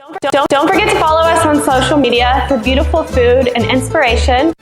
Don't forget to follow us on social media for beautiful food and inspiration.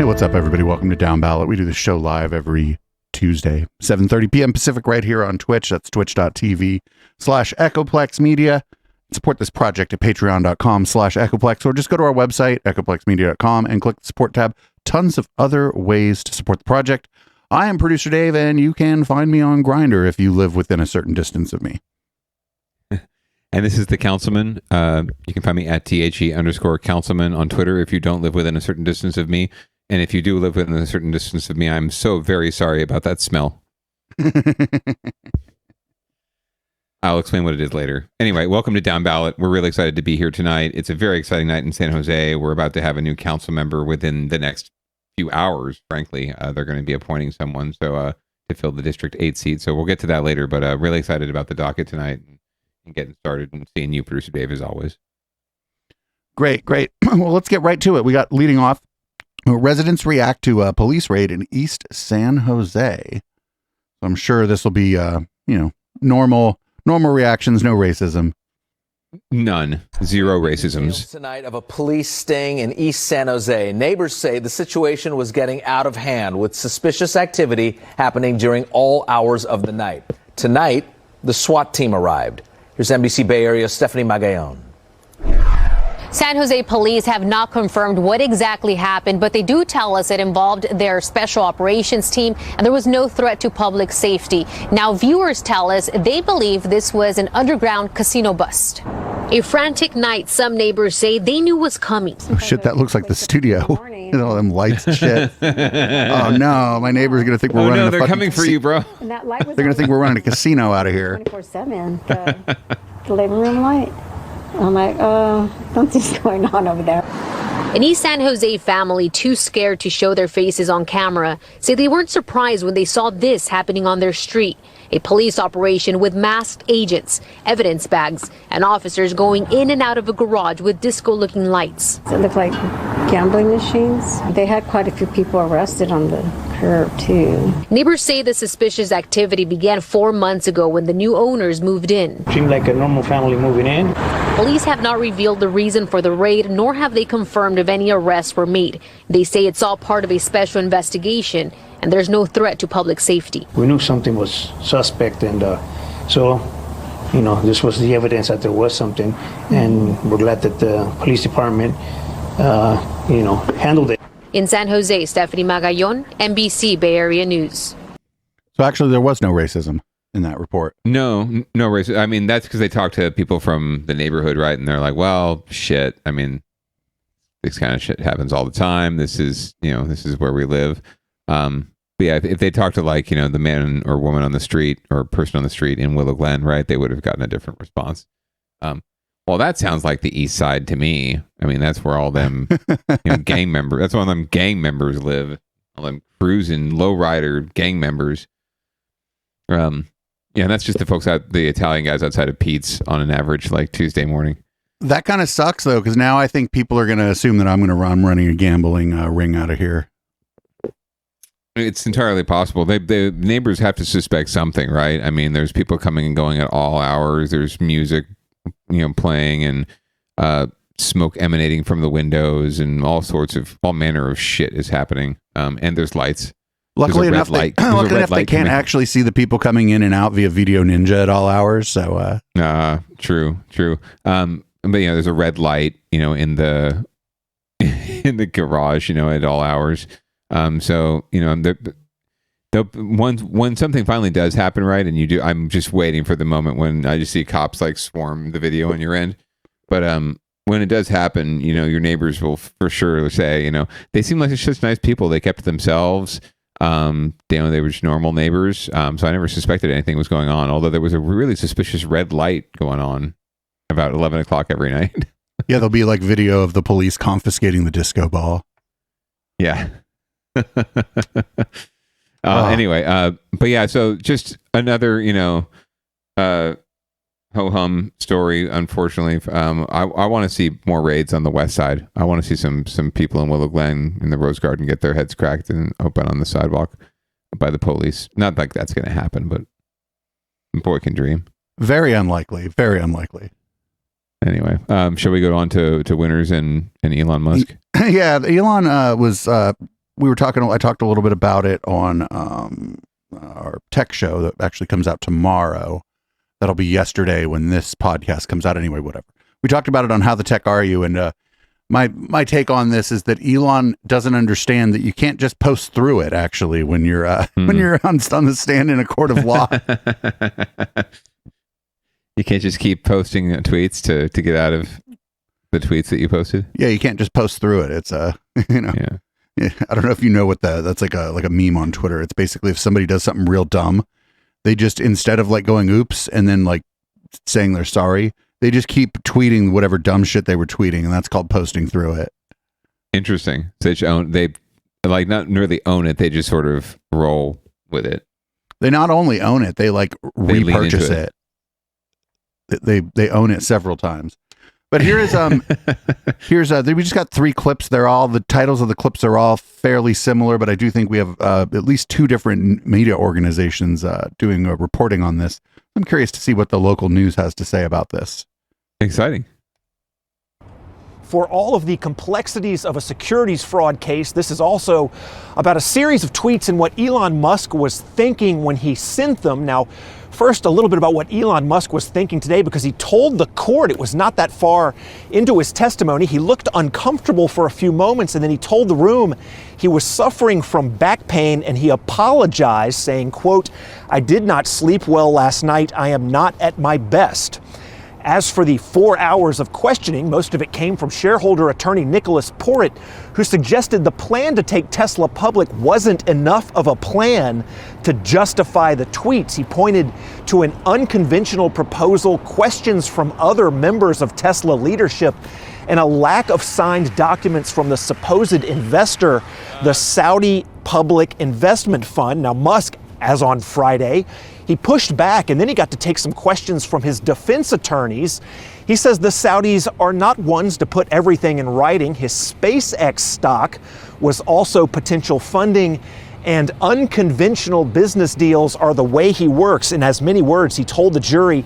What's up, everybody? Welcome to Downballot. We do this show live every Tuesday, 7:30 p.m. Pacific, right here on Twitch. That's twitch.tv/Echoplex Media. Support this project at patreon.com/Echoplex, or just go to our website, echoplexmedia.com, and click the support tab. Tons of other ways to support the project. I am producer Dave, and you can find me on Grindr if you live within a certain distance of me. And this is the Councilman. You can find me at THE_Councilman on Twitter if you don't live within a certain distance of me. And if you do live within a certain distance of me, I'm so very sorry about that smell. I'll explain what it is later. Anyway, welcome to Downballot. We're really excited to be here tonight. It's a very exciting night in San Jose. We're about to have a new council member within the next few hours, frankly. They're going to be appointing someone to fill the District 8 seat. So we'll get to that later, but really excited about the docket tonight and getting started and seeing you, Producer Dave, as always. Great. Well, let's get right to it. We got leading off Residents react to a police raid in East San Jose. I'm sure this will be, normal reactions, no racism. None. Zero racisms. Tonight of a police sting in East San Jose. Neighbors say the situation was getting out of hand with suspicious activity happening during all hours of the night. Tonight, the SWAT team arrived. Here's NBC Bay Area Stephanie Magallon. San Jose police have not confirmed what exactly happened, but they do tell us it involved their special operations team and there was no threat to public safety. Now, viewers tell us they believe this was an underground casino bust. A frantic night some neighbors say they knew was coming. Oh, shit, that looks like the studio. All them lights and shit. Oh, no, my neighbor's going to think we're running a they're fucking coming for you, bro. And that light was They're going to think we're running a casino out of here. 24/7, the living room light. I'm like, something's going on over there. An East San Jose family, too scared to show their faces on camera, say they weren't surprised when they saw this happening on their street. A police operation with masked agents, evidence bags, and officers going in and out of a garage with disco-looking lights. It looked like gambling machines. They had quite a few people arrested on the curb, too. Neighbors say the suspicious activity began 4 months ago when the new owners moved in. Seemed like a normal family moving in. Police have not revealed the reason for the raid, nor have they confirmed if any arrests were made. They say it's all part of a special investigation, and there's no threat to public safety. We knew something was suspect, and so this was the evidence that there was something, and we're glad that the police department, handled it. In San Jose, Stephanie Magallon, NBC Bay Area News. So actually, there was no racism in that report. No racism. I mean, that's because they talked to people from the neighborhood, right? And they're like, well, shit. I mean, this kind of shit happens all the time. This is where we live. But yeah, if they talked to the man or woman on the street or person on the street in Willow Glen, right, they would have gotten a different response. Well, that sounds like the East Side to me. I mean, that's where all them gang members. That's where all them gang members live. All them cruising lowrider gang members. And that's just the Italian guys outside of Pete's on an average Tuesday morning. That kind of sucks though, because now I think people are going to assume that I'm running a gambling ring out of here. It's entirely possible. The neighbors have to suspect something, right? I mean, there's people coming and going at all hours. There's music, playing and smoke emanating from the windows, and all manner of shit is happening. And there's lights. Luckily enough, they can't actually see the people coming in and out via Video Ninja at all hours. So, true. But there's a red light, in the in the garage, at all hours. So when something finally does happen, right, and I'm just waiting for the moment when I just see cops swarm the video on your end. But when it does happen, your neighbors will for sure say, they seem like just nice people. They kept to themselves. They were just normal neighbors. So I never suspected anything was going on. Although there was a really suspicious red light going on about 11 o'clock every night. Yeah, there'll be video of the police confiscating the disco ball. Yeah. Anyway, but yeah, so just another, ho-hum story, unfortunately. I want to see more raids on the west side. I want to see some people in Willow Glen in the Rose Garden get their heads cracked and open on the sidewalk by the police. Not like that's going to happen, but boy can dream. Very unlikely. Very unlikely. Anyway, shall we go on to winners and Elon Musk? Yeah, Elon was... I talked a little bit about it on our tech show that actually comes out tomorrow. That'll be yesterday when this podcast comes out anyway, whatever. We talked about it on How the Tech Are You? And my take on this is that Elon doesn't understand that you can't just post through it, actually, when you're when you're on the stand in a court of law. You can't just keep posting tweets to get out of the tweets that you posted? Yeah, you can't just post through it. It's Yeah, I don't know if you know what that's like a meme on Twitter. It's basically if somebody does something real dumb, they just, instead of going oops and then saying they're sorry, they just keep tweeting whatever dumb shit they were tweeting, and that's called posting through it. Interesting. So they not really own it, they just sort of roll with it. They not only own it, they repurchase it. They own it several times. But we just got 3 clips. The titles of the clips are all fairly similar, but I do think we have at least 2 different media organizations doing reporting on this. I'm curious to see what the local news has to say about this. Exciting. For all of the complexities of a securities fraud case, this is also about a series of tweets and what Elon Musk was thinking when he sent them. Now, first, a little bit about what Elon Musk was thinking today, because he told the court, it was not that far into his testimony, he looked uncomfortable for a few moments, and then he told the room he was suffering from back pain, and he apologized, saying, quote, "I did not sleep well last night. I am not at my best." As for the 4 hours of questioning, most of it came from shareholder attorney Nicholas Porritt, who suggested the plan to take Tesla public wasn't enough of a plan to justify the tweets. He pointed to an unconventional proposal, questions from other members of Tesla leadership, and a lack of signed documents from the supposed investor, the Saudi Public Investment Fund. Now, Musk, as on Friday, he pushed back, and then he got to take some questions from his defense attorneys. He says the Saudis are not ones to put everything in writing. His SpaceX stock was also potential funding, and unconventional business deals are the way he works. In as many words, he told the jury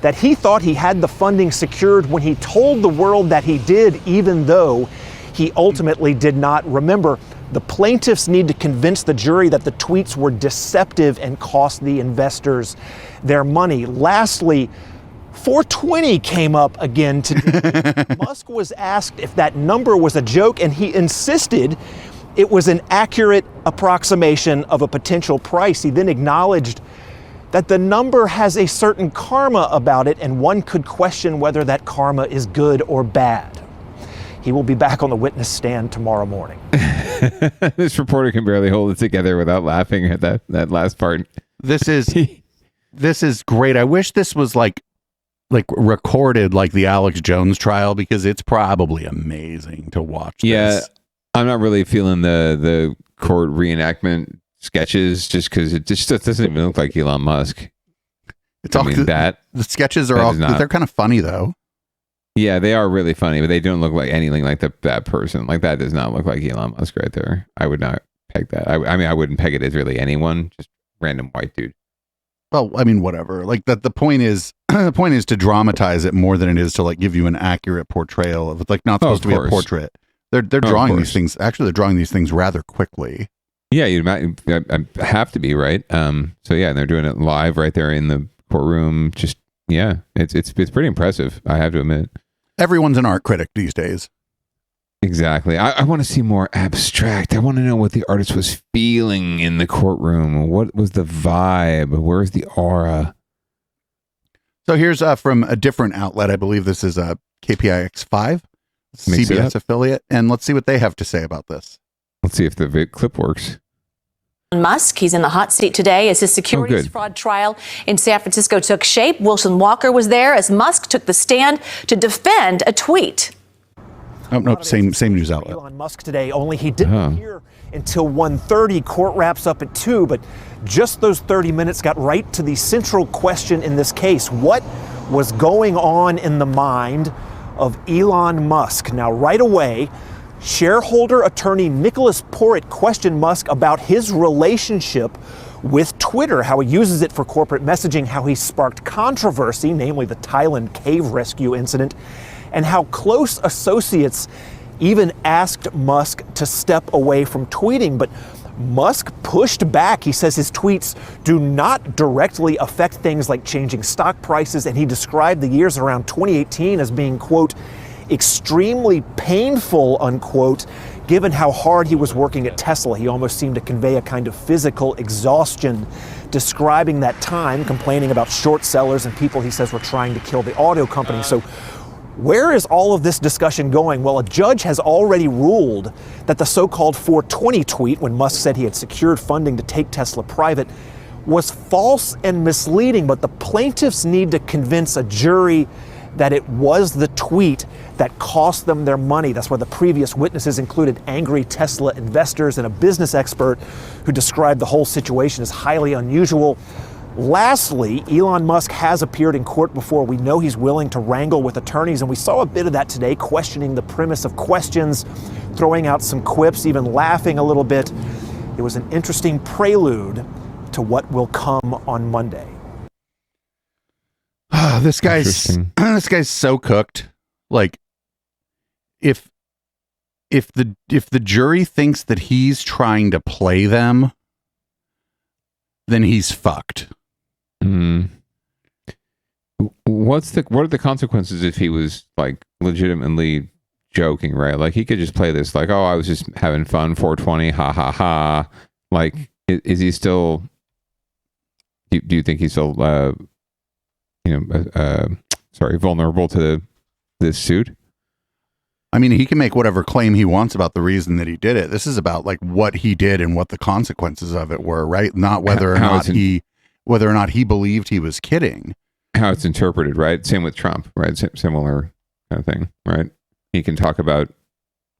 that he thought he had the funding secured when he told the world that he did, even though he ultimately did not. Remember, the plaintiffs need to convince the jury that the tweets were deceptive and cost the investors their money. Lastly, 420 came up again today. Musk was asked if that number was a joke, and he insisted it was an accurate approximation of a potential price. He then acknowledged that the number has a certain karma about it, and one could question whether that karma is good or bad. He will be back on the witness stand tomorrow morning. This reporter can barely hold it together without laughing at that last part. This is great. I wish this was like recorded like the Alex Jones trial, because it's probably amazing to watch. Yeah, I'm not really feeling the court reenactment sketches, just because it just doesn't even look like Elon Musk. The sketches are they're kind of funny though. Yeah, they are really funny, but they don't look like anything like that person. Like, that does not look like Elon Musk right there. I would not peg that. I mean, I wouldn't peg it as really anyone, just random white dude. Well, I mean, whatever. Like, the point is to dramatize it more than it is to like give you an accurate portrayal of it's like not supposed to be a portrait. They're drawing these things. Actually, they're drawing these things rather quickly. Yeah, you have to be right. So yeah, and they're doing it live right there in the courtroom. Just yeah, it's pretty impressive, I have to admit. Everyone's an art critic these days. Exactly. I want to see more abstract. I want to know what the artist was feeling in the courtroom. What was the vibe? Where's the aura? So here's from a different outlet. I believe this is KPIX5, CBS affiliate. And let's see what they have to say about this. Let's see if the clip works. Musk, he's in the hot seat today as his securities fraud trial in San Francisco took shape. Wilson Walker was there as Musk took the stand to defend a tweet. Oh, no, same news outlet. Elon Musk today, only he didn't appear until 1:30. Court wraps up at 2, but just those 30 minutes got right to the central question in this case. What was going on in the mind of Elon Musk? Now, right away, shareholder attorney Nicholas Porritt questioned Musk about his relationship with Twitter, how he uses it for corporate messaging, how he sparked controversy, namely the Thailand cave rescue incident, and how close associates even asked Musk to step away from tweeting. But Musk pushed back. He says his tweets do not directly affect things like changing stock prices, and he described the years around 2018 as being, quote, extremely painful, unquote, given how hard he was working at Tesla. He almost seemed to convey a kind of physical exhaustion, describing that time, complaining about short sellers and people he says were trying to kill the auto company. So where is all of this discussion going? Well, a judge has already ruled that the so-called 420 tweet, when Musk said he had secured funding to take Tesla private, was false and misleading, but the plaintiffs need to convince a jury that it was the tweet that cost them their money. That's why the previous witnesses included angry Tesla investors and a business expert who described the whole situation as highly unusual. Lastly, Elon Musk has appeared in court before. We know he's willing to wrangle with attorneys, and we saw a bit of that today, questioning the premise of questions, throwing out some quips, even laughing a little bit. It was an interesting prelude to what will come on Monday. This guy's so cooked. Like, if the jury thinks that he's trying to play them, then he's fucked. What are the consequences if he was like legitimately joking, right? Like he could just play this like, oh, I was just having fun, 420, ha ha ha. Like, is he still? Do you think he's still, vulnerable to this suit? I mean, he can make whatever claim he wants about the reason that he did it. This is about like what he did and what the consequences of it were, right? Not whether or not he believed he was kidding. How it's interpreted, right? Same with Trump, right? Similar kind of thing, right? He can talk about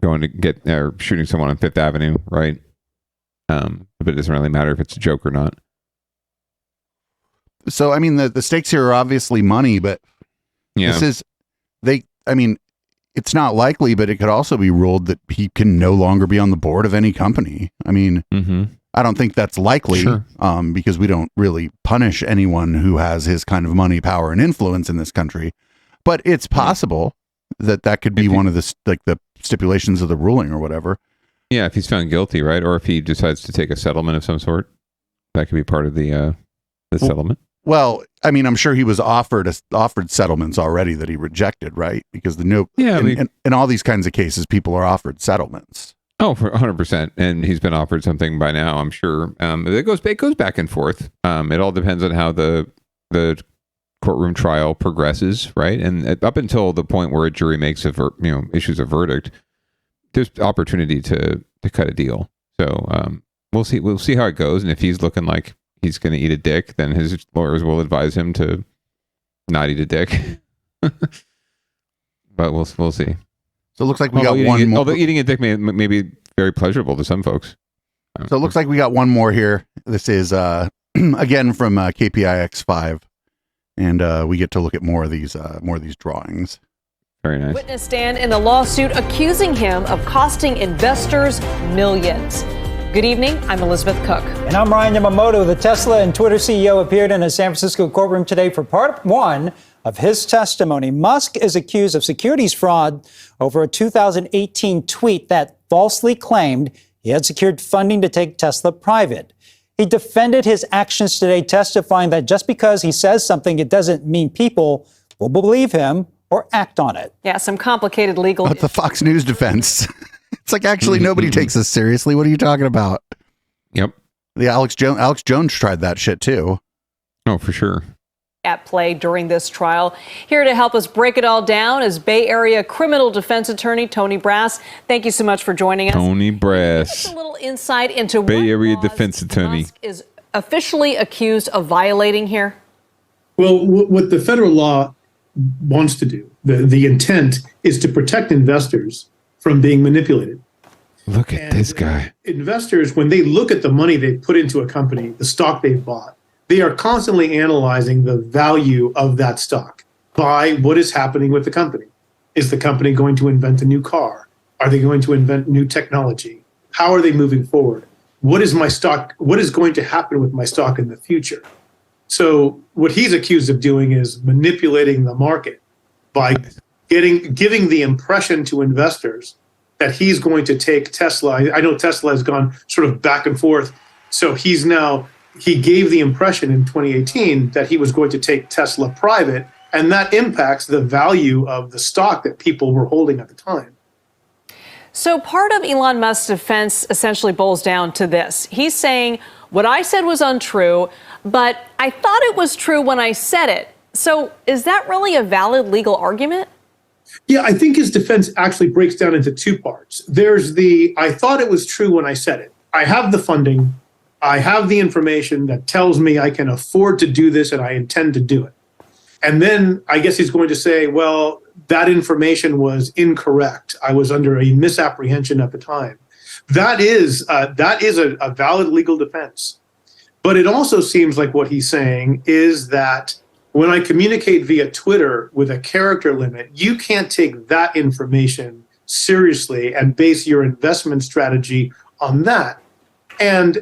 going to get or shooting someone on Fifth Avenue, right? But it doesn't really matter if it's a joke or not. So, I mean, the stakes here are obviously money, but it's not likely, but it could also be ruled that he can no longer be on the board of any company. I mean, I don't think that's likely, because we don't really punish anyone who has his kind of money, power, and influence in this country. But it's possible that could be one of the stipulations of the ruling or whatever. Yeah, if he's found guilty, right? Or if he decides to take a settlement of some sort, that could be part of the settlement. Well, I mean, I'm sure he was offered settlements already that he rejected, right? Because in all these kinds of cases, people are offered settlements. Oh, for 100%, and he's been offered something by now, I'm sure. It goes back and forth. It all depends on how the courtroom trial progresses, right? And up until the point where a jury makes issues a verdict, there's opportunity to cut a deal. So we'll see. We'll see how it goes, and if he's looking like he's going to eat a dick, then his lawyers will advise him to not eat a dick. But we'll see. So it looks like we got one more. Although eating a dick may be very pleasurable to some folks. So it looks like we got one more here. This is again from KPIX5, and we get to look at more of these drawings. Very nice. Witness stand in the lawsuit accusing him of costing investors millions. Good evening, I'm Elizabeth Cook. And I'm Ryan Yamamoto. The Tesla and Twitter CEO appeared in a San Francisco courtroom today for part one of his testimony. Musk is accused of securities fraud over a 2018 tweet that falsely claimed he had secured funding to take Tesla private. He defended his actions today, testifying that just because he says something, it doesn't mean people will believe him or act on it. Yeah, some complicated legal... But the Fox News defense... It's like, actually, nobody takes this seriously. What are you talking about? Yep. The Alex Jones tried that shit too. Oh, for sure. At play during this trial. Here to help us break it all down is Bay Area criminal defense attorney Tony Brass. Thank you so much for joining us. Tony Brass. Just a little insight into Bay Area defense attorney Musk is officially accused of violating here. Well, what the federal law wants to do, the intent is to protect investors from being manipulated. Look at this guy. Investors, when they look at the money they put into a company, the stock they've bought, they are constantly analyzing the value of that stock by what is happening with the company. Is the company going to invent a new car? Are they going to invent new technology? How are they moving forward? What is my stock? What is going to happen with my stock in the future? So what he's accused of doing is manipulating the market by giving the impression to investors that he's going to take Tesla. I know Tesla has gone sort of back and forth. So he gave the impression in 2018 that he was going to take Tesla private, and that impacts the value of the stock that people were holding at the time. So part of Elon Musk's defense essentially boils down to this. He's saying, what I said was untrue, but I thought it was true when I said it. So is that really a valid legal argument? Yeah, I think his defense actually breaks down into two parts. There's I thought it was true when I said it. I have the funding. I have the information that tells me I can afford to do this and I intend to do it. And then I guess he's going to say, well, that information was incorrect. I was under a misapprehension at the time. That is a valid legal defense. But it also seems like what he's saying is that when I communicate via Twitter with a character limit, you can't take that information seriously and base your investment strategy on that. And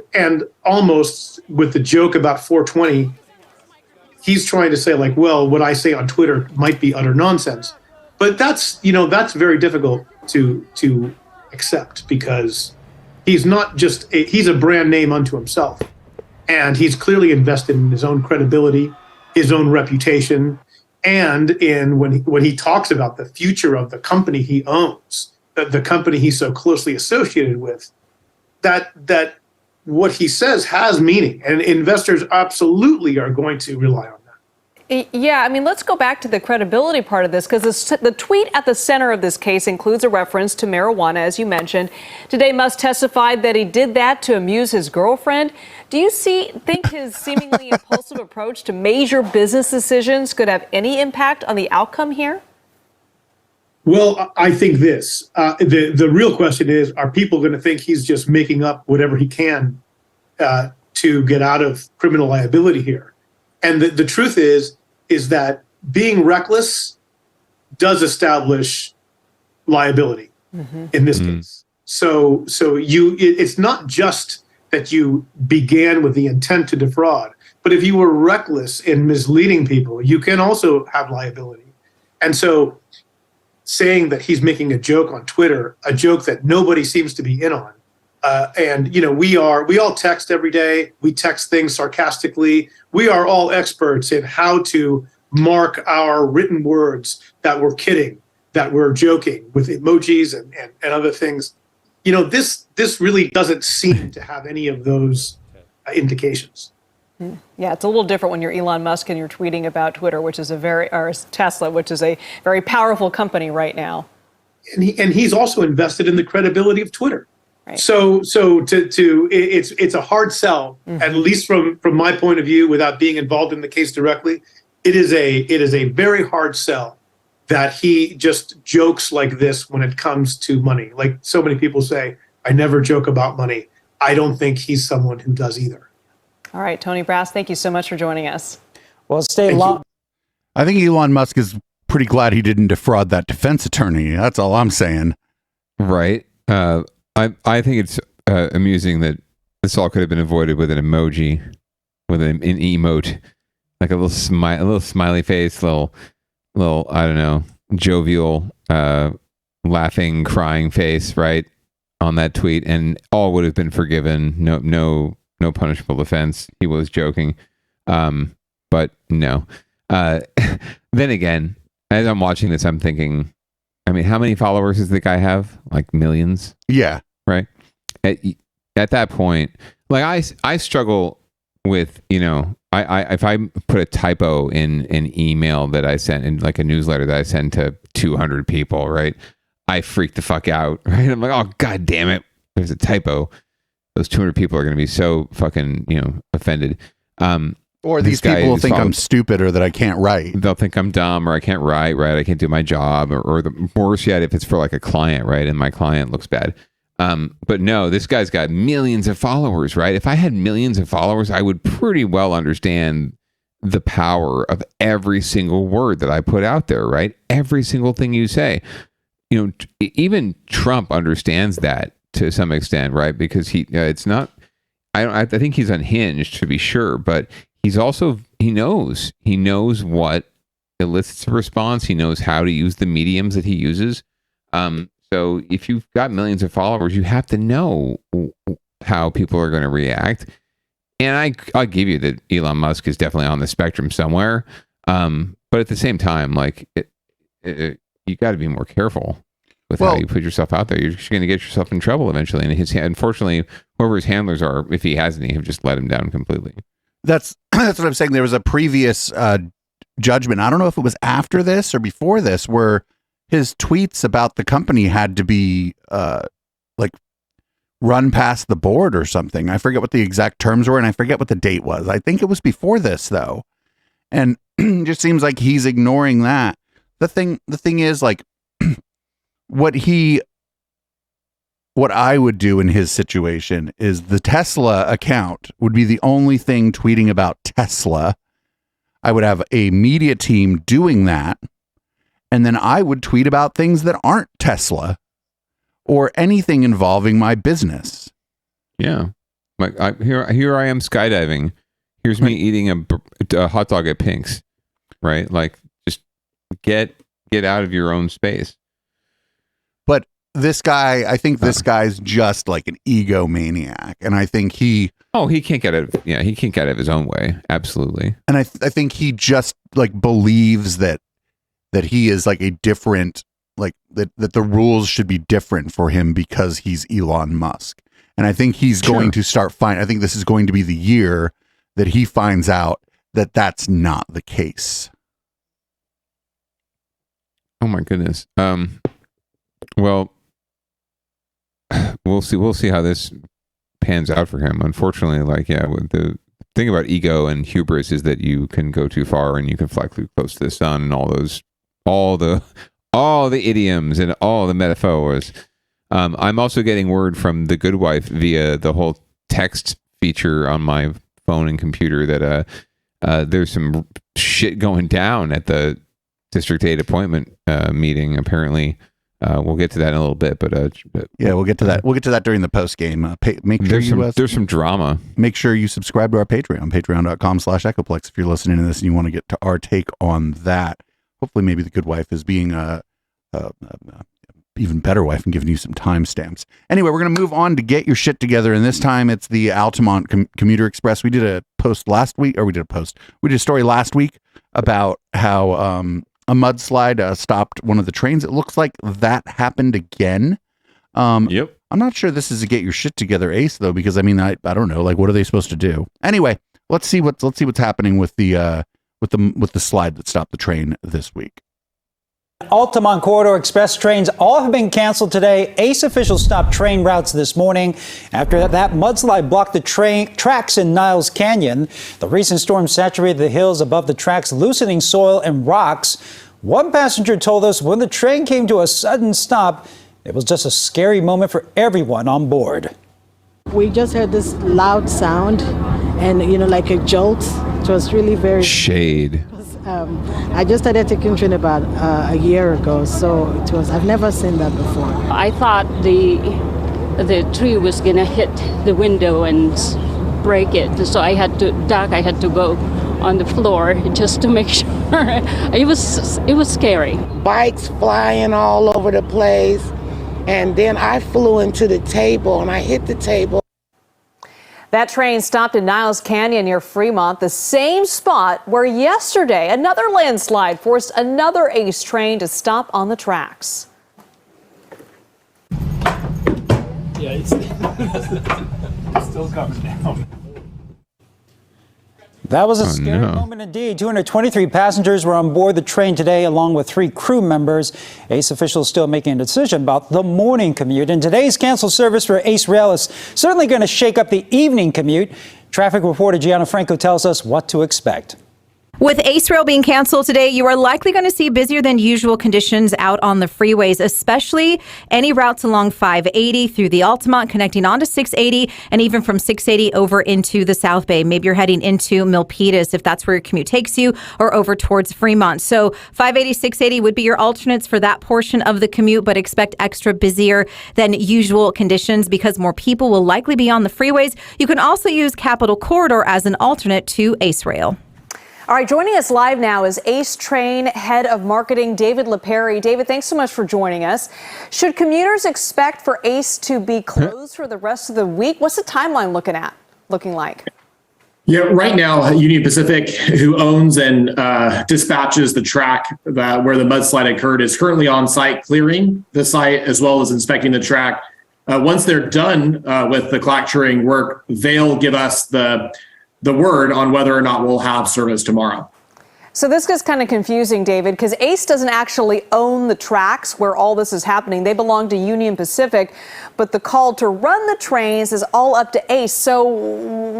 almost with the joke about 420, he's trying to say like, well, what I say on Twitter might be utter nonsense. But that's very difficult to accept, because he's not just he's a brand name unto himself. And he's clearly invested in his own credibility, his own reputation, and in when he talks about the future of the company he owns, the company he's so closely associated with, that what he says has meaning, and investors absolutely are going to rely on that. Yeah, I mean, let's go back to the credibility part of this, because the tweet at the center of this case includes a reference to marijuana, as you mentioned. Today, Musk testified that he did that to amuse his girlfriend. Do you think his seemingly impulsive approach to major business decisions could have any impact on the outcome here? Well, I think this. The real question is, are people going to think he's just making up whatever he can to get out of criminal liability here? And the truth is that being reckless does establish liability in this case. So it's not just that you began with the intent to defraud, but if you were reckless in misleading people, you can also have liability. And so saying that he's making a joke on Twitter, a joke that nobody seems to be in on, and we all text every day. We text things sarcastically. We are all experts in how to mark our written words that we're kidding, that we're joking, with emojis and other things. This really doesn't seem to have any of those indications. Yeah, it's a little different when you're Elon Musk and you're tweeting about Twitter, or Tesla, which is a very powerful company right now. And he's also invested in the credibility of Twitter. Right. So it's a hard sell, at least from my point of view, without being involved in the case directly. It is a very hard sell that he just jokes like this when it comes to money. Like so many people say, I never joke about money. I don't think he's someone who does either. All right, Tony Brass, thank you so much for joining us. Well, stay long. I think Elon Musk is pretty glad he didn't defraud that defense attorney. That's all I'm saying. Right. I think it's amusing that this all could have been avoided with an emoji, with an emote, like a little smiley face, little I don't know, jovial, laughing, crying face, right, on that tweet, and all would have been forgiven. No punishable offense. He was joking, but no. Then again, as I'm watching this, I'm thinking, I mean, how many followers does the guy have? Like millions? Yeah. Right. At that point, like I struggle with, if I put a typo in an email that I sent, in like a newsletter that I send to 200 people, right? I freak the fuck out, right? I'm like, oh, God damn it. There's a typo. Those 200 people are going to be so fucking, offended. Or these people will think I'm stupid, or that I can't write. They'll think I'm dumb, or I can't write, right? I can't do my job, or the worse yet, if it's for like a client, right? And my client looks bad. But no, this guy's got millions of followers, right? If I had millions of followers, I would pretty well understand the power of every single word that I put out there, right? Every single thing you say. Even Trump understands that to some extent, right? Because it's not, I think he's unhinged, to be sure, but he's also, he knows what elicits a response. He knows how to use the mediums that he uses. So if you've got millions of followers, you have to know how people are going to react. And I'll give you that Elon Musk is definitely on the spectrum somewhere. But at the same time, like you got to be more careful with how you put yourself out there. You're just going to get yourself in trouble eventually. And unfortunately, whoever his handlers are, if he has any, have just let him down completely. That's what I'm saying. There was a previous judgment. I don't know if it was after this or before this, where his tweets about the company had to be like run past the board or something. I forget what the exact terms were, and I forget what the date was. I think it was before this, though. And it just seems like he's ignoring that. The thing is, like, what he what I would do in his situation is the Tesla account would be the only thing tweeting about Tesla. I would have a media team doing that. And then I would tweet about things that aren't Tesla or anything involving my business. Yeah. Like here I am skydiving. Here's me eating a hot dog at Pink's, right? Like, just get out of your own space. But this guy, I think this guy's just like an egomaniac, and I think he can't get out of he can't get out of his own way. Absolutely. And I think he just like believes that he is like a different, like that the rules should be different for him because he's Elon Musk. And I think he's going to start I think this is going to be the year that he finds out that that's not the case. Oh my goodness. Well, we'll see how this pans out for him. Unfortunately, the thing about ego and hubris is that you can go too far and you can fly too close to the sun, and all the idioms and all the metaphors. I'm also getting word from the good wife via the whole text feature on my phone and computer that there's some shit going down at the District 8 appointment meeting. Apparently, we'll get to that in a little bit. But yeah, we'll get to that. We'll get to that during the post game. Make sure there's some drama. Make sure you subscribe to our Patreon, patreon.com/Echoplex, if you're listening to this and you want to get to our take on that. Hopefully, maybe the good wife is being even better wife and giving you some timestamps. Anyway, we're going to move on to get your shit together, and this time it's the Altamont Commuter Express. We did a post last week, or we did a story last week about how a mudslide stopped one of the trains. It looks like that happened again. Yep. I'm not sure this is a get your shit together ace though, because I mean I don't know, like what are they supposed to do? Anyway, let's see what's happening with the slide that stopped the train this week. Altamont Corridor Express trains all have been canceled today. ACE officials stopped train routes this morning after that mudslide blocked the tracks in Niles Canyon. The recent storm saturated the hills above the tracks, loosening soil and rocks. One passenger told us when the train came to a sudden stop, it was just a scary moment for everyone on board. We just heard this loud sound and, like a jolt. It was really very... Shade. I just started taking train about a year ago, so I've never seen that before. I thought the tree was gonna hit the window and break it, so I had to go on the floor just to make sure. It was scary. Bikes flying all over the place, and then I flew into the table and I hit the table. That train stopped in Niles Canyon near Fremont, the same spot where yesterday another landslide forced another ACE train to stop on the tracks. Yeah, it's still coming down. That was a scary moment indeed. 223 passengers were on board the train today, along with 3 crew members. ACE officials still making a decision about the morning commute. And today's canceled service for ACE Rail is certainly going to shake up the evening commute. Traffic reporter Gianna Franco tells us what to expect. With ACE Rail being canceled today, you are likely going to see busier than usual conditions out on the freeways, especially any routes along 580 through the Altamont, connecting onto 680, and even from 680 over into the South Bay. Maybe you're heading into Milpitas if that's where your commute takes you, or over towards Fremont. So 580, 680 would be your alternates for that portion of the commute, but expect extra busier than usual conditions because more people will likely be on the freeways. You can also use Capitol Corridor as an alternate to ACE Rail. All right, joining us live now is ACE Train Head of Marketing, David LePerry. David, thanks so much for joining us. Should commuters expect for ACE to be closed for the rest of the week? What's the timeline looking like? Yeah, right now, Union Pacific, who owns and dispatches the track where the mudslide occurred, is currently on site clearing the site as well as inspecting the track. Once they're done with the clacturing work, they'll give us the word on whether or not we'll have service tomorrow. So this gets kind of confusing, David, because ACE doesn't actually own the tracks where all this is happening. They belong to Union Pacific, but the call to run the trains is all up to ACE. So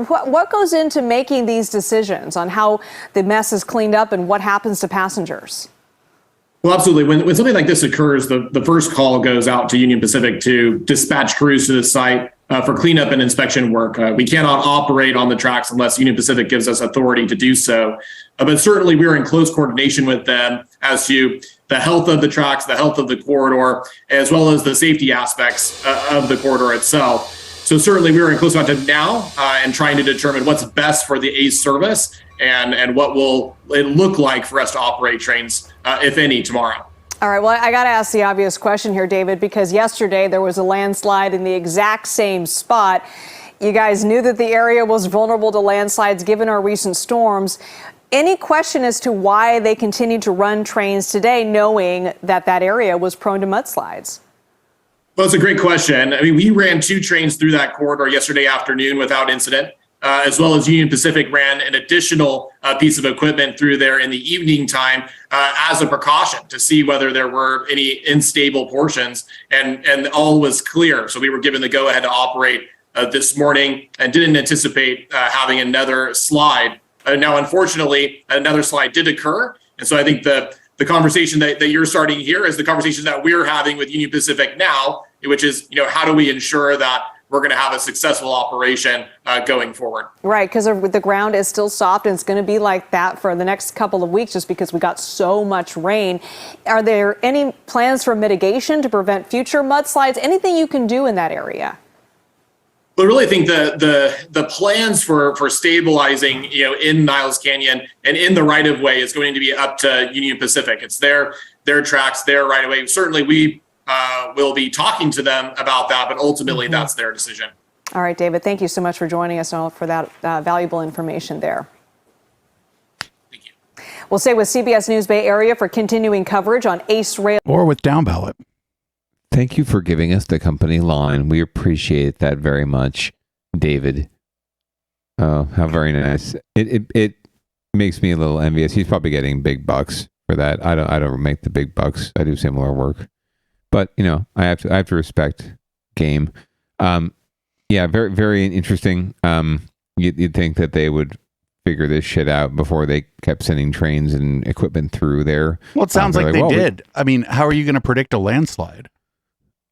what goes into making these decisions on how the mess is cleaned up and what happens to passengers? Well, absolutely. When something like this occurs, the first call goes out to Union Pacific to dispatch crews to the site for cleanup and inspection work. We cannot operate on the tracks unless Union Pacific gives us authority to do so. But certainly we're in close coordination with them as to the health of the tracks, the health of the corridor, as well as the safety aspects of the corridor itself. So certainly we are in close contact now and trying to determine what's best for the ACE service and what will it look like for us to operate trains, if any, tomorrow. All right, well, I got to ask the obvious question here, David, because yesterday there was a landslide in the exact same spot. You guys knew that the area was vulnerable to landslides given our recent storms. Any question as to why they continued to run trains today, knowing that that area was prone to mudslides? Well, it's a great question. I mean, we ran 2 trains through that corridor yesterday afternoon without incident, as well as Union Pacific ran an additional piece of equipment through there in the evening time as a precaution to see whether there were any unstable portions, and all was clear. So we were given the go-ahead to operate this morning and didn't anticipate having another slide. Now, unfortunately, another slide did occur. And so I think the conversation that you're starting here is the conversation that we're having with Union Pacific now, which is, how do we ensure that we're going to have a successful operation going forward? Right, because the ground is still soft and it's going to be like that for the next couple of weeks just because we got so much rain. Are there any plans for mitigation to prevent future mudslides? Anything you can do in that area? Well, I really think the plans for stabilizing, in Niles Canyon and in the right of way is going to be up to Union Pacific. It's their tracks, their right of way. Certainly, we will be talking to them about that, but ultimately, that's their decision. All right, David. Thank you so much for joining us and for that valuable information there. Thank you. We'll stay with CBS News Bay Area for continuing coverage on ACE Rail. Or with Downballot. Thank you for giving us the company line. We appreciate that very much, David. Oh, how very nice. It makes me a little envious. He's probably getting big bucks for that. I don't make the big bucks. I do similar work. But, I have to respect game. Yeah, very, very interesting. You'd think that they would figure this shit out before they kept sending trains and equipment through there. Well, it sounds like they did. I mean, how are you going to predict a landslide?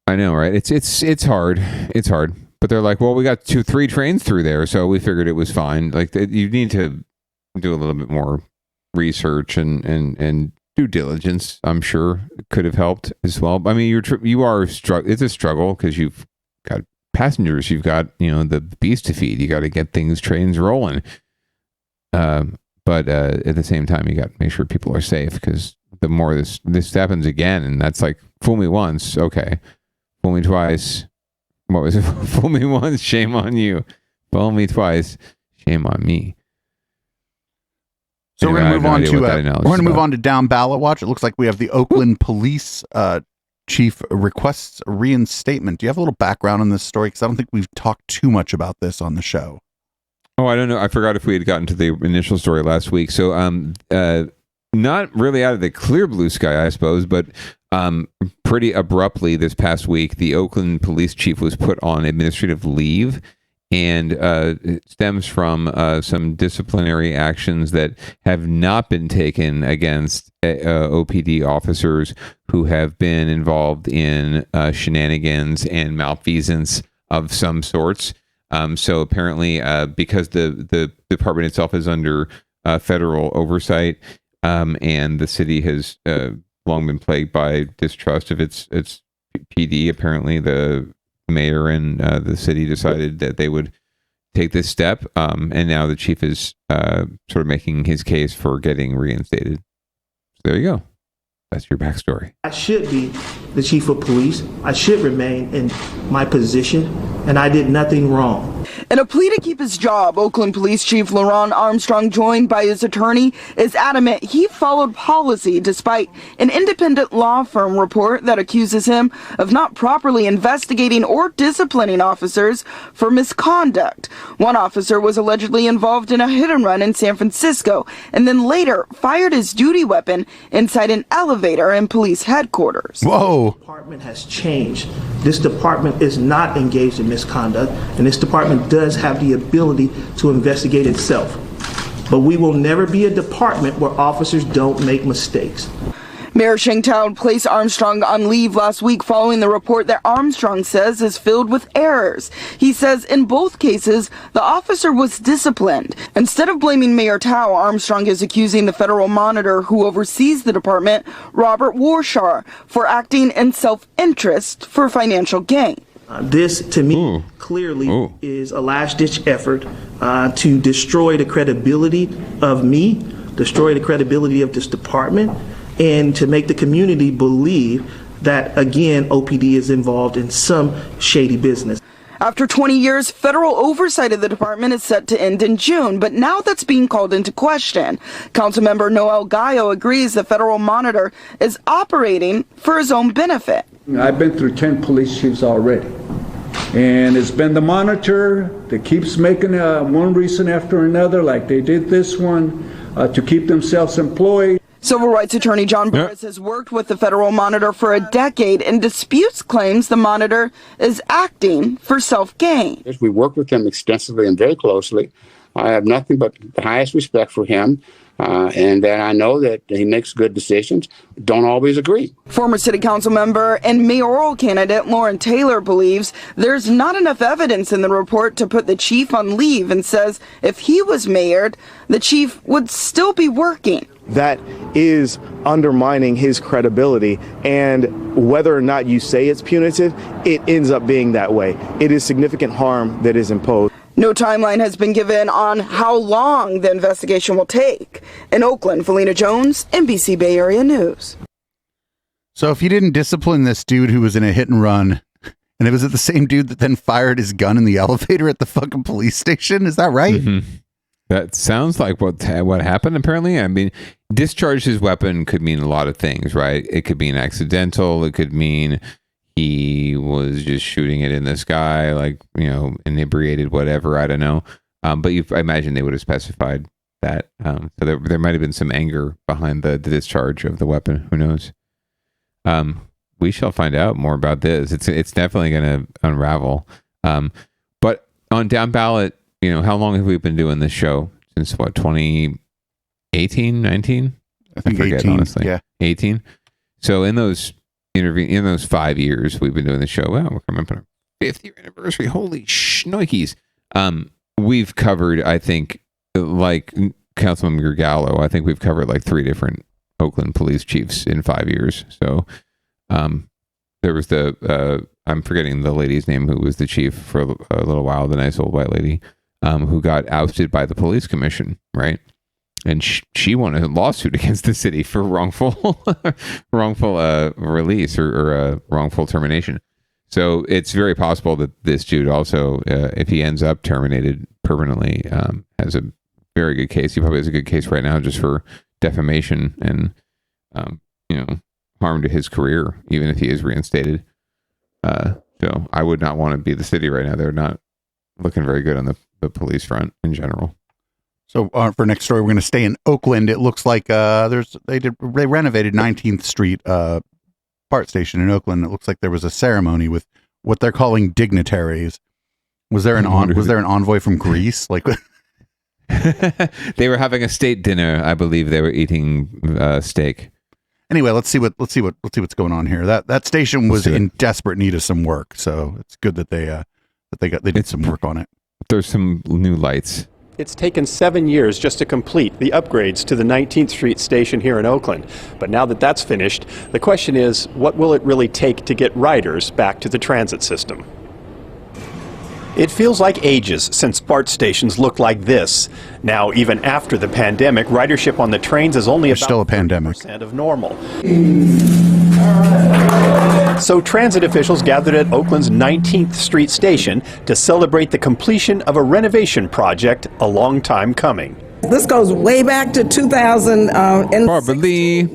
I know, right? It's hard. It's hard. But they're like, well, we got 2-3 trains through there, so we figured it was fine. Like, you need to do a little bit more research and due diligence. I'm sure could have helped as well. I mean, you are it's a struggle because you've got passengers, you've got the beast to feed. You got to get trains rolling. But at the same time, you got to make sure people are safe because the more this happens again, and that's like fool me once, okay. Fool me twice. What was it? Fool me once, shame on you. Fool me twice, shame on me. So anyway, we're going to move on to Downballot Watch. It looks like we have the Oakland Police Chief requests reinstatement. Do you have a little background on this story? Because I don't think we've talked too much about this on the show. Oh, I don't know. I forgot if we had gotten to the initial story last week. So, not really out of the clear blue sky, I suppose, but pretty abruptly this past week, the Oakland police chief was put on administrative leave, and it stems from some disciplinary actions that have not been taken against OPD officers who have been involved in shenanigans and malfeasance of some sorts. So apparently, because the department itself is under federal oversight, and the city has long been plagued by distrust of its PD. Apparently, the mayor and the city decided that they would take this step, and now the chief is sort of making his case for getting reinstated. So there you go. That's your backstory. I should be the chief of police. I should remain in my position, and I did nothing wrong. In a plea to keep his job, Oakland Police Chief LaRon Armstrong, joined by his attorney, is adamant he followed policy despite an independent law firm report that accuses him of not properly investigating or disciplining officers for misconduct. One officer was allegedly involved in a hit and run in San Francisco and then later fired his duty weapon inside an elevator in police headquarters. Whoa. The department has changed. This department is not engaged in misconduct, and this department does have the ability to investigate itself. But we will never be a department where officers don't make mistakes. Mayor Shengtown placed Armstrong on leave last week following the report that Armstrong says is filled with errors. He says in both cases, the officer was disciplined. Instead of blaming Mayor Tao, Armstrong is accusing the federal monitor who oversees the department, Robert Warshaw, for acting in self-interest for financial gain. This, to me, clearly is a last-ditch effort to destroy the credibility of me, destroy the credibility of this department, and to make the community believe that, again, OPD is involved in some shady business. After 20 years, federal oversight of the department is set to end in June, but now that's being called into question. Councilmember Noel Gallo agrees the federal monitor is operating for his own benefit. I've been through 10 police chiefs already, and it's been the monitor that keeps making one reason after another, like they did this one, to keep themselves employed. Civil rights attorney John Burris has worked with the federal monitor for a decade and disputes claims the monitor is acting for self-gain. We work with him extensively and very closely. I have nothing but the highest respect for him, and that I know that he makes good decisions. Don't always agree. Former city council member and mayoral candidate Lauren Taylor believes there's not enough evidence in the report to put the chief on leave and says if he was mayored, the chief would still be working. That is undermining his credibility, and whether or not you say it's punitive, it ends up being that way. It is significant harm that is imposed. No timeline has been given on how long the investigation will take. In Oakland, Felina Jones, NBC Bay Area News. So if you didn't discipline this dude who was in a hit and run, and it was the same dude that then fired his gun in the elevator at the fucking police station, is that right? Mm-hmm. That sounds like what happened, apparently. I mean, discharge his weapon could mean a lot of things, right? It could mean accidental. It could mean he was just shooting it in the sky, like, inebriated, whatever. I don't know. But I imagine they would have specified that. So there might have been some anger behind the discharge of the weapon. Who knows? We shall find out more about this. It's definitely going to unravel. But on Down Ballot, how long have we been doing this show? Since what, 2018, 19? I think forget, 18, honestly. yeah. 18. So in those 5 years we've been doing the show, we're coming up on our 5th year anniversary. Holy shnikes. We've covered, I think, like Councilmember Gallo, I think we've covered like 3 different Oakland police chiefs in 5 years. So there was I'm forgetting the lady's name who was the chief for a little while, the nice old white lady, who got ousted by the police commission, right? And she won a lawsuit against the city for wrongful release or wrongful termination. So it's very possible that this dude also, if he ends up terminated permanently, has a very good case. He probably has a good case right now just for defamation and, harm to his career, even if he is reinstated. So I would not want to be the city right now. They're not looking very good on the police front in general. So for next story, we're going to stay in Oakland. It looks like they renovated 19th Street BART station in Oakland. It looks like there was a ceremony with what they're calling dignitaries. Was there an envoy from Greece? Like they were having a state dinner. I believe they were eating steak. Anyway, let's see what's going on here. That station was in desperate need of some work, so it's good that they did some work on it. There's some new lights. It's taken 7 years just to complete the upgrades to the 19th Street station here in Oakland. But now that that's finished, the question is, what will it really take to get riders back to the transit system? It feels like ages since BART stations looked like this. Now, even after the pandemic, ridership on the trains is only about still a pandemic. 30% of normal. So transit officials gathered at Oakland's 19th Street station to celebrate the completion of a renovation project a long time coming. This goes way back to 2000. Barbara Lee.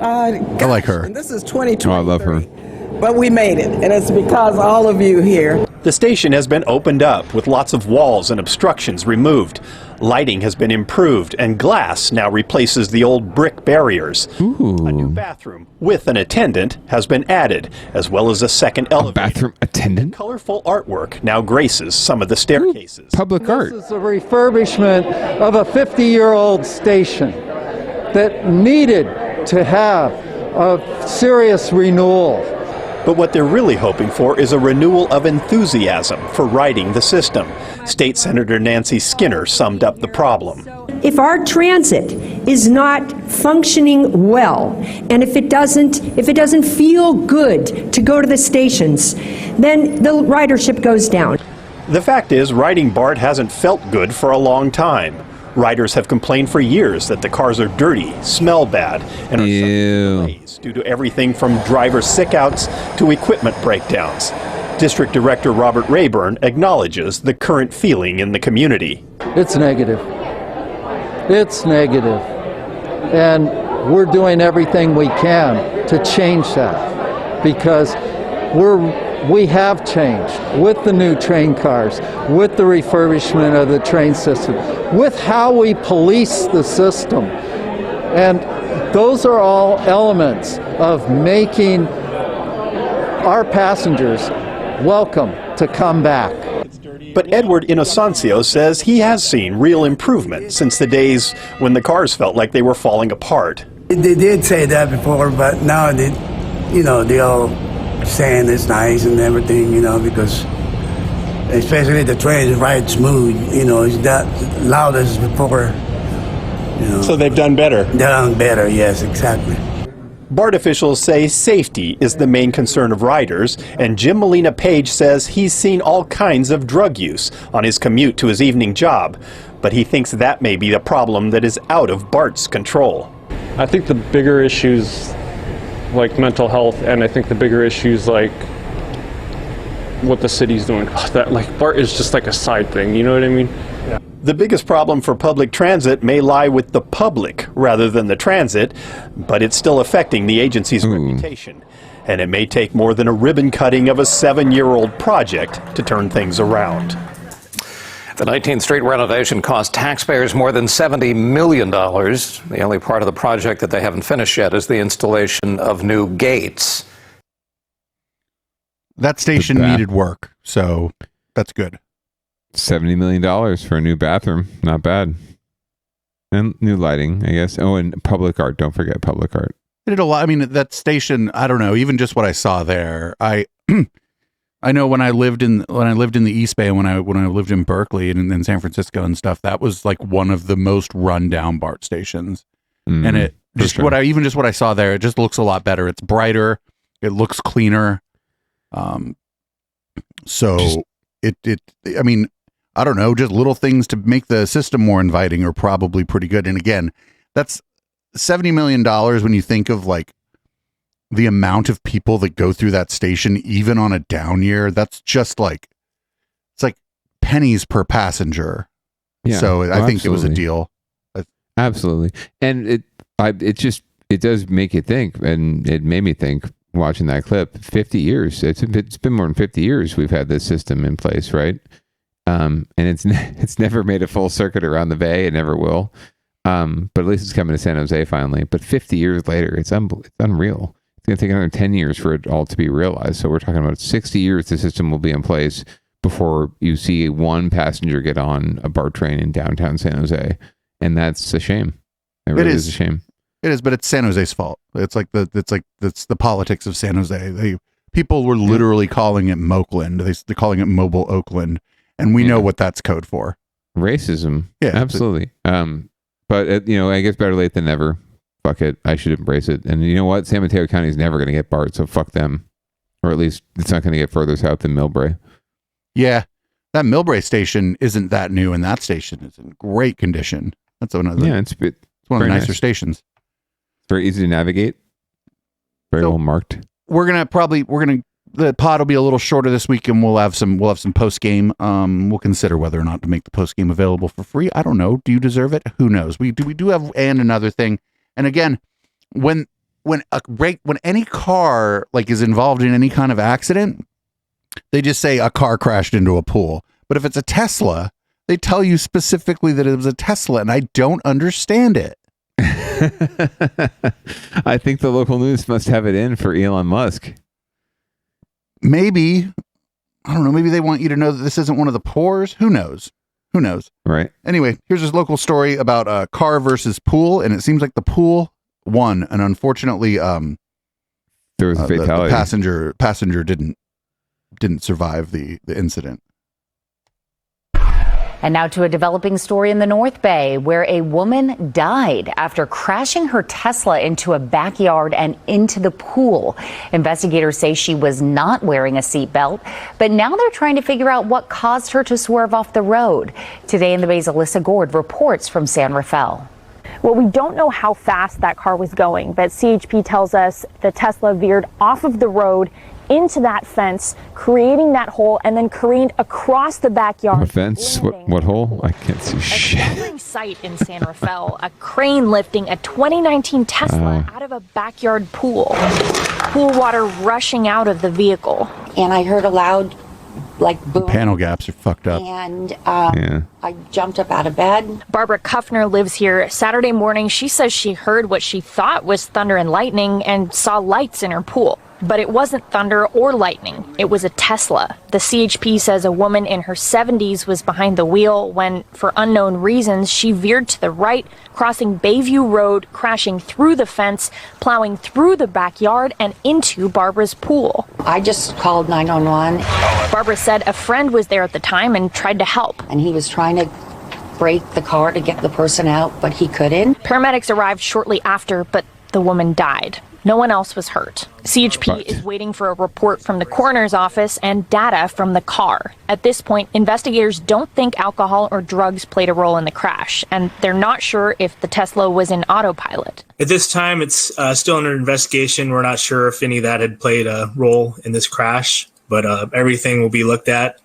I like her. And this is 2020. Oh, I love her. But we made it, and it's because of all of you here. The station has been opened up with lots of walls and obstructions removed. Lighting has been improved, and glass now replaces the old brick barriers. Ooh. A new bathroom with an attendant has been added, as well as a second elevator. Bathroom attendant? Colorful artwork now graces some of the staircases. Public art. This is a refurbishment of a 50-year-old station that needed to have of serious renewal. But what they're really hoping for is a renewal of enthusiasm for righting the system. State Senator Nancy Skinner summed up the problem. If our transit is not functioning well, and if it doesn't feel good to go to the stations, then the ridership goes down. The fact is, riding BART hasn't felt good for a long time. Riders have complained for years that the cars are dirty, smell bad, and are subject to delays due to everything from driver sick-outs to equipment breakdowns. District Director Robert Rayburn acknowledges the current feeling in the community. It's negative. It's negative. And we're doing everything we can to change that, because we have changed with the new train cars, with the refurbishment of the train system, with how we police the system. And those are all elements of making our passengers welcome to come back. But Edward Inocencio says he has seen real improvement since the days when the cars felt like they were falling apart. They did say that before, but now they all saying it's nice and everything, because especially the train is right smooth, it's not loud as before. So they've done better? Done better, yes, exactly. BART officials say safety is the main concern of riders, and Jim Molina Page says he's seen all kinds of drug use on his commute to his evening job, but he thinks that may be a problem that is out of BART's control. I think the bigger issues like mental health, and I think the bigger issues like what the city's doing, that like BART is just like a side thing, you know what I mean? Yeah. The biggest problem for public transit may lie with the public rather than the transit, but it's still affecting the agency's reputation. And it may take more than a ribbon cutting of a 7-year-old project to turn things around. The 19th Street renovation cost taxpayers more than $70 million. The only part of the project that they haven't finished yet is the installation of new gates. That station needed work, so that's good. $70 million for a new bathroom. Not bad. And new lighting, I guess. Oh, and public art. Don't forget public art. They did a lot. I mean, that station, I don't know, even just what I saw there, I know when I lived in the East Bay, when I lived in Berkeley and in San Francisco and stuff, that was like one of the most rundown BART stations. And it just what I saw there, it just looks a lot better. It's brighter, it looks cleaner. I mean, I don't know, just little things to make the system more inviting are probably pretty good. And again, that's $70 million when you think of like the amount of people that go through that station, even on a down year. That's just like, it's like pennies per passenger. Yeah, so I think it was a deal. Absolutely. And it does make you think, and it made me think watching that clip. 50 years. It's been more than 50 years we've had this system in place, right? And it's never made a full circuit around the Bay. It never will. But at least it's coming to San Jose finally. But 50 years later, it's unreal. It's going to take another 10 years for it all to be realized. So we're talking about 60 years the system will be in place before you see one passenger get on a BART train in downtown San Jose. And that's a shame. It really is a shame. It is, but it's San Jose's fault. It's the politics of San Jose. People were literally calling it Mokeland. They're calling it Mobile Oakland. And we know what that's code for. Racism. Yeah, absolutely. But I guess better late than never. Fuck it. I should embrace it. And you know what? San Mateo County is never going to get BART, so fuck them. Or at least it's not going to get further south than Millbrae. Yeah. That Millbrae station isn't that new, and that station is in great condition. That's one of the, it's one of the nicer stations. Very easy to navigate. Very well marked. The pod will be a little shorter this week, and we'll have some post game. We'll consider whether or not to make the post game available for free. I don't know. Do you deserve it? Who knows? We do have another thing. And again, when any car like is involved in any kind of accident, they just say a car crashed into a pool. But if it's a Tesla, they tell you specifically that it was a Tesla, and I don't understand it. I think the local news must have it in for Elon Musk. Maybe. I don't know. Maybe they want you to know that this isn't one of the poors. Who knows? Right. Anyway, here's this local story about a car versus pool, and it seems like the pool won. And unfortunately, There was a fatality. The passenger didn't survive the incident. And now to a developing story in the North Bay where a woman died after crashing her Tesla into a backyard and into the pool. Investigators say she was not wearing a seatbelt, but now they're trying to figure out what caused her to swerve off the road. Today in the Bay's Alyssa Gord reports from San Rafael. Well, we don't know how fast that car was going, but CHP tells us the Tesla veered off of the road into that fence, creating that hole, and then careened across the backyard. What fence? What hole? I can't see shit. A staggering sight in San Rafael, a crane lifting a 2019 Tesla out of a backyard pool. Pool water rushing out of the vehicle. And I heard a loud, boom. Panel gaps are fucked up. And I jumped up out of bed. Barbara Kuffner lives here. Saturday morning, she says she heard what she thought was thunder and lightning and saw lights in her pool. But it wasn't thunder or lightning. It was a Tesla. The CHP says a woman in her 70s was behind the wheel when, for unknown reasons, she veered to the right, crossing Bayview Road, crashing through the fence, plowing through the backyard and into Barbara's pool. I just called 911. Barbara said a friend was there at the time and tried to help. And he was trying to brake the car to get the person out, but he couldn't. Paramedics arrived shortly after, but the woman died. No one else was hurt. CHP is waiting for a report from the coroner's office and data from the car. At this point, investigators don't think alcohol or drugs played a role in the crash, and they're not sure if the Tesla was in autopilot. At this time, it's still under investigation. We're not sure if any of that had played a role in this crash, but everything will be looked at.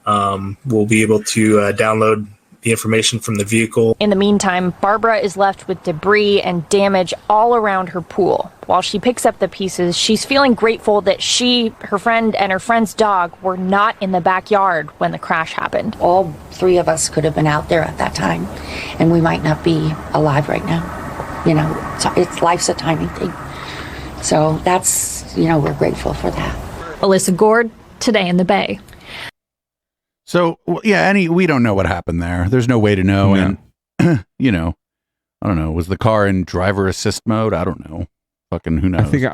We'll be able to download the information from the vehicle. In the meantime, Barbara is left with debris and damage all around her pool. While she picks up the pieces, she's feeling grateful that she, her friend, and her friend's dog were not in the backyard when the crash happened. All three of us could have been out there at that time, and we might not be alive right now. You know, it's life's a timing thing. So that's, we're grateful for that. Alyssa Gord, Today in the Bay. So, yeah, we don't know what happened there. There's no way to know. No. And, I don't know. Was the car in driver assist mode? I don't know. Fucking who knows? I think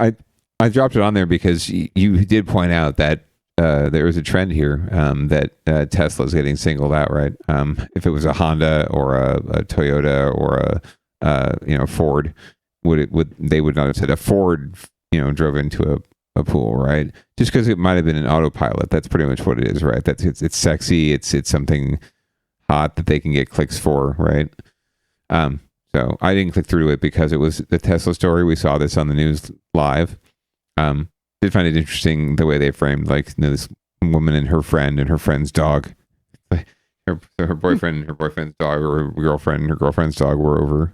I dropped it on there because you did point out that there was a trend here that Tesla's getting singled out, right? If it was a Honda or a Toyota or a Ford, they would not have said a Ford, drove into a pool, right? Just because it might have been an autopilot. That's pretty much what it is, right? It's sexy. It's something hot that they can get clicks for, right? So I didn't click through it because it was the Tesla story. We saw this on the news live. Did find it interesting the way they framed this woman and her friend's dog. Her boyfriend and her boyfriend's dog, or her girlfriend and her girlfriend's dog were over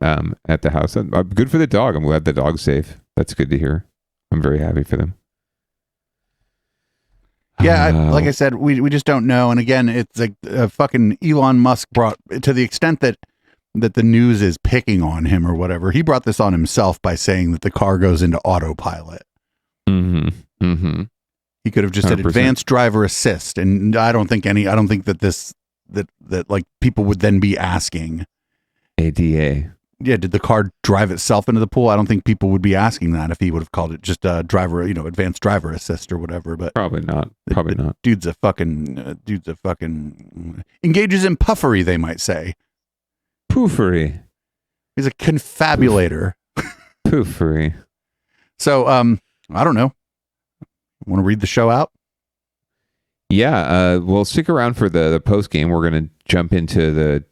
at the house. Good for the dog. I'm glad the dog's safe. That's good to hear. I'm very happy for them. Yeah, like I said, we just don't know. And again, it's like fucking Elon Musk brought, to the extent that the news is picking on him or whatever, he brought this on himself by saying that the car goes into autopilot. Mm-hmm. Mm-hmm. He could have just 100%. Said advanced driver assist. And I don't think that like people would then be asking ADA. Yeah, did the car drive itself into the pool? I don't think people would be asking that if he would have called it just driver, advanced driver assist or whatever. But probably not. Probably not. Dude's a fucking engages in puffery, they might say. Poofery. He's a confabulator. Poofery. So, I don't know. Want to read the show out? Yeah, well, stick around for the post game. We're going to jump into the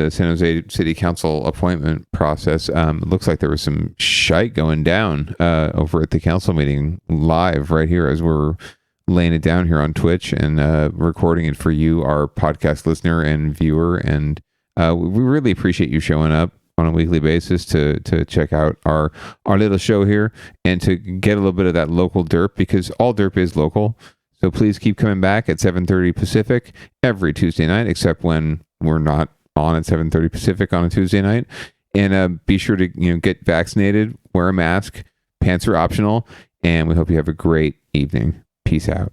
San Jose City Council appointment process. It looks like there was some shite going down over at the council meeting live right here as we're laying it down here on Twitch and recording it for you, our podcast listener and viewer. And we really appreciate you showing up on a weekly basis to check out our little show here and to get a little bit of that local derp, because all derp is local. So please keep coming back at 7:30 Pacific every Tuesday night, except when we're not on at 7:30 Pacific on a Tuesday night. And be sure to get vaccinated, wear a mask, pants are optional, and we hope you have a great evening. Peace out.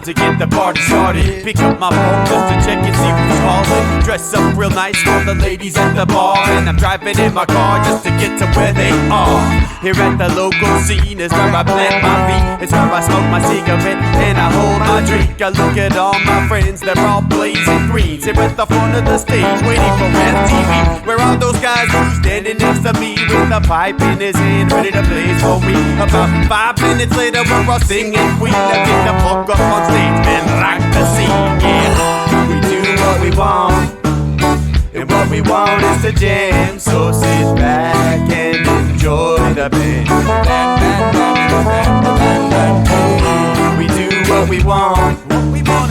to get the party started. Pick up my phone just to check and see who's calling. Dress up real nice for the ladies at the bar, and I'm driving in my car just to get to where they are. Here at the local scene is where I plant my feet. It's where I smoke my cigarette and I hold my drink. I look at all my friends, they're all blazing greens. Here at the front of the stage, waiting for MTV. Where are those guys who's standing next to me with a pipe in his hand, ready to blaze for me? About 5 minutes later, we're all singing Queen. Let's get the fuck up on stage and rock the scene. Yeah, we do what we want, and what we want is to jam. So sit back and enjoy the band. We do what we want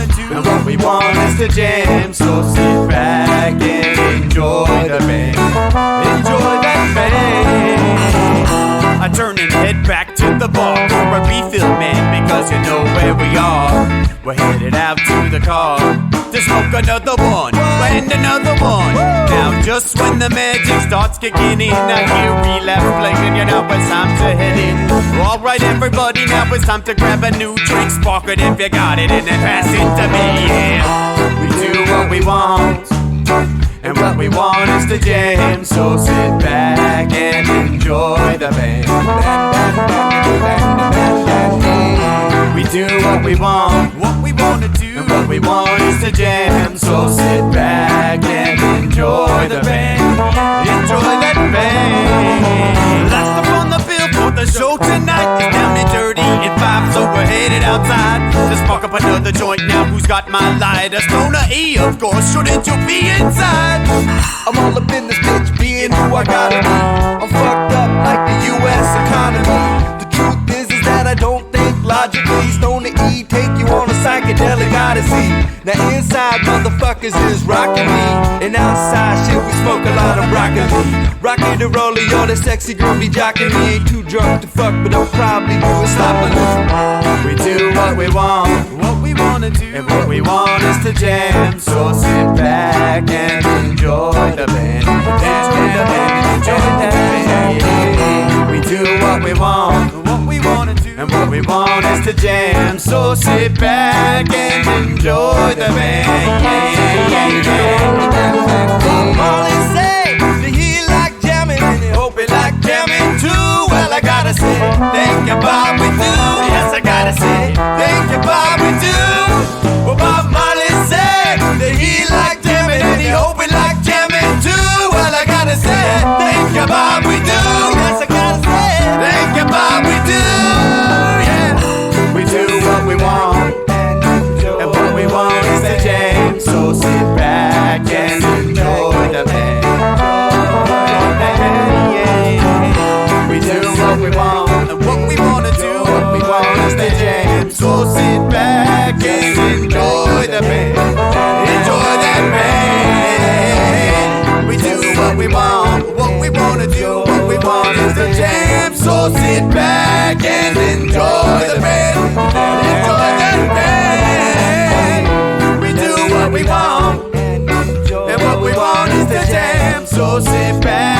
to do, and what we want is to jam. So sit back and enjoy the band. Enjoy that band. I turn and head back to the bar for a refill, man, because you know where we are. We're headed out to the car to smoke another one and another one. Now just when the magic starts kicking in, I hear relapse playing, you know it's time to head in. Alright everybody, now it's time to grab a new drink. Spark it if you got it and then pass it to me. Yeah, we do what we want, and what we want is to jam. So sit back and enjoy the band. We do what we want to do, and what we want is to jam. So sit back and enjoy the band. Enjoy that band. Last up on the bill for the show tonight is Down and Dirty at 5, so we're headed outside to spark up another joint. Now who's got my lighter? Stoner E, of course, shouldn't you be inside? I'm all up in this bitch, being who I gotta be. I'm fucked up like the U.S. economy. The truth is that I don't think logically. Stoner E take you on a psychedelic odyssey. Now inside motherfuckers is rockin' me, and outside shit we smoke a lot of broccoli. Rocky the roller, yo, that sexy girl be jockin' me. Ain't too drunk to fuck, but I'm probably doing sloppily. We do what we want to do, and what we want is to jam. So sit back and enjoy the band. Enjoy the band, enjoy that band. We do what we want to do, and what we want is to jam. So sit back and enjoy the band. Molly say that he like jamming, and he hope he like jamming too. Well, I gotta say, thank you, Bob, we do. Yes, I gotta say, thank you, Bob, we do. Well, Bob Marley said that he like jamming, and he hope he like jamming too. Well, I gotta say, thank you, Bob, we do. Yes, I gotta say, thank you, Bob, we do. Yeah, we do what we want, and what we want is to jam. So sit back and enjoy the band. We do what we want, and what we want to do, what we want is to jam. So sit back and enjoy the band. Enjoy that band. We do what we want to do, what we want is to jam. So sit back and enjoy the band. Enjoy that band. We do what we want, and what we want is to jam. So sit back